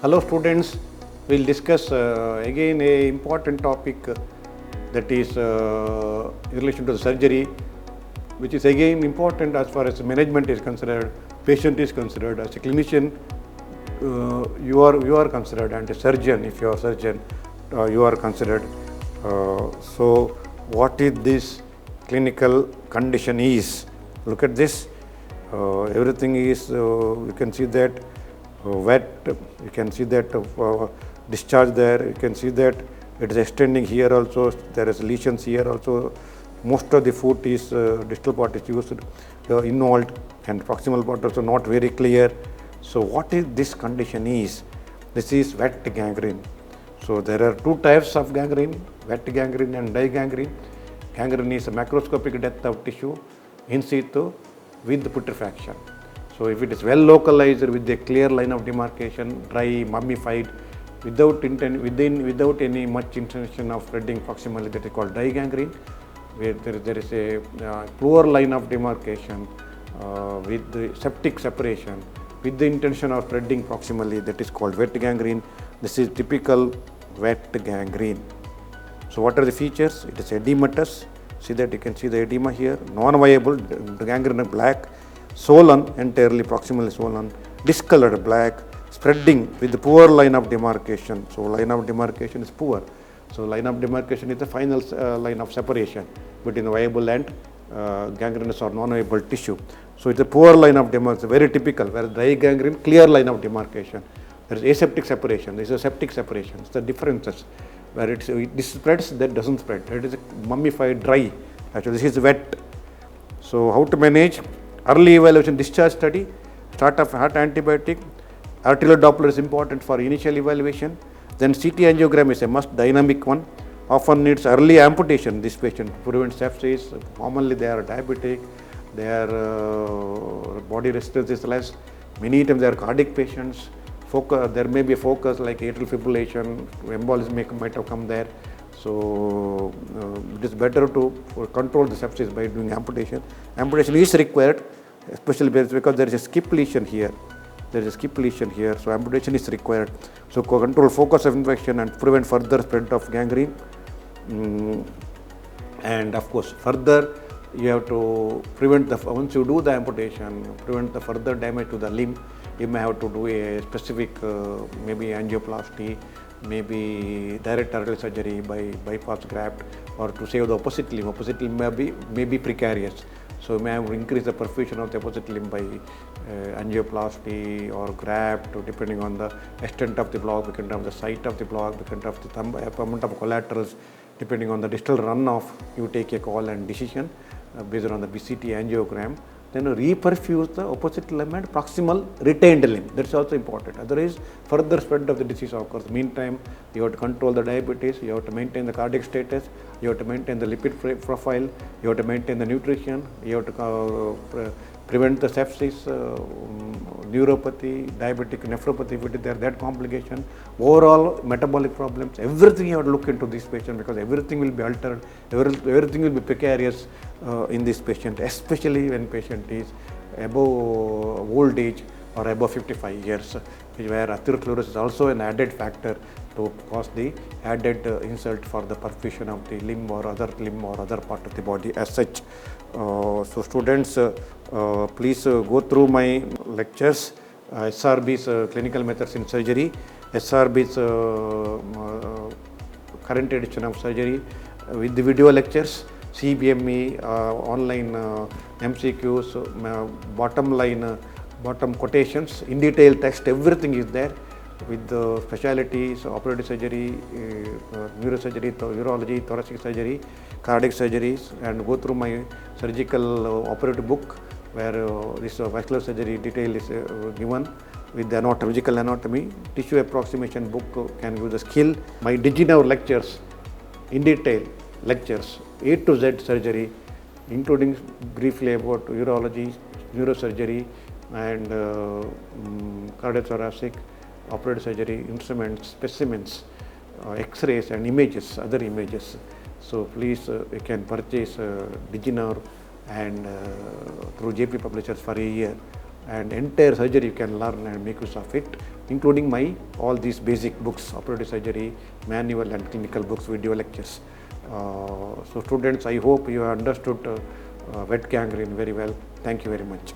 Hello students, we will discuss again a important topic that is in relation to the surgery, which is again important as far as management is concerned, patient is considered. As a clinician, you are considered, and a surgeon, if you are a surgeon, you are considered. So what is this clinical condition is? Look at this. Everything is, you can see that wet, you can see that discharge there, you can see that it is extending here also, there is lesions here also. Most of the foot is, distal part is used, involved, and proximal part also not very clear. So what is this condition is? This is wet gangrene. So there are two types of gangrene, wet gangrene and dry gangrene. Gangrene is a macroscopic death of tissue in situ with putrefaction. So if it is well localized with a clear line of demarcation, dry, mummified, without any much intention of spreading proximally, that is called dry gangrene. Where there is a poor line of demarcation with the septic separation, with the intention of spreading proximally, that is called wet gangrene. This is typical wet gangrene. So what are the features? It is edematous. See that, you can see the edema here, non-viable, the gangrene black, swollen, entirely proximally swollen, discolored black, spreading with the poor line of demarcation. So line of demarcation is poor. So line of demarcation is the final line of separation between the viable and gangrenous or non-viable tissue. So it's a poor line of demarcation, very typical, whereas dry gangrene, clear line of demarcation. There is aseptic separation, there is a septic separation. It's the differences. Where this spreads, that doesn't spread. It is mummified, dry. Actually, this is wet. So how to manage? Early evaluation discharge study, start of heart antibiotic, arterial Doppler is important for initial evaluation. Then CT angiogram is a must, dynamic one. Often needs early amputation. This patient prevents sepsis. Commonly they are diabetic, their body resistance is less. Many times they are cardiac patients. There may be a focus like atrial fibrillation, embolism might have come there. So it is better to control the sepsis by doing amputation. Amputation is required, especially because there is a skip lesion here. There is a skip lesion here, so amputation is required. So control focus of infection and prevent further spread of gangrene. And of course, further you have to prevent once you do the amputation, prevent the further damage to the limb. You may have to do a specific maybe angioplasty, maybe direct arterial surgery by bypass graft, or to save the opposite limb. Opposite limb may be precarious. So you may have to increase the perfusion of the opposite limb by angioplasty or graft, depending on the extent of the block, depending on the site of the block, depending on the amount of collaterals, depending on the distal runoff. You take a call and decision based on the BCT angiogram. Then reperfuse the opposite limb and proximal retained limb. That's also important. Otherwise, further spread of the disease occurs. Meantime, you have to control the diabetes, you have to maintain the cardiac status, you have to maintain the lipid profile, you have to maintain the nutrition, you have to prevent the sepsis, neuropathy, diabetic nephropathy, if it is there, that complication, overall metabolic problems, everything you have to look into this patient, because everything will be altered, everything will be precarious in this patient, especially when patient is above old age or above 55 years, where atherosclerosis is also an added factor to cause the added insult for the perfusion of the limb or other part of the body as such. So students, please go through my lectures, SRB's clinical methods in surgery, SRB's current edition of surgery with the video lectures, CBME, online MCQs, bottom quotations, in detail text, everything is there with the specialties, operative surgery, neurosurgery, urology, thoracic surgery, cardiac surgeries, and go through my surgical operative book where this vascular surgery detail is given with the physical anatomy. Tissue approximation book can give the skill. My DigiNow lectures, in detail lectures, A to Z surgery, including briefly about urology, neurosurgery, and cardiothoracic, operative surgery, instruments, specimens, X-rays and images, other images. So please you can purchase DigiNow and through JP Publishers for a year, and entire surgery you can learn and make use of it, including my all these basic books, operative surgery, manual and clinical books, video lectures. So students, I hope you have understood wet gangrene very well. Thank you very much.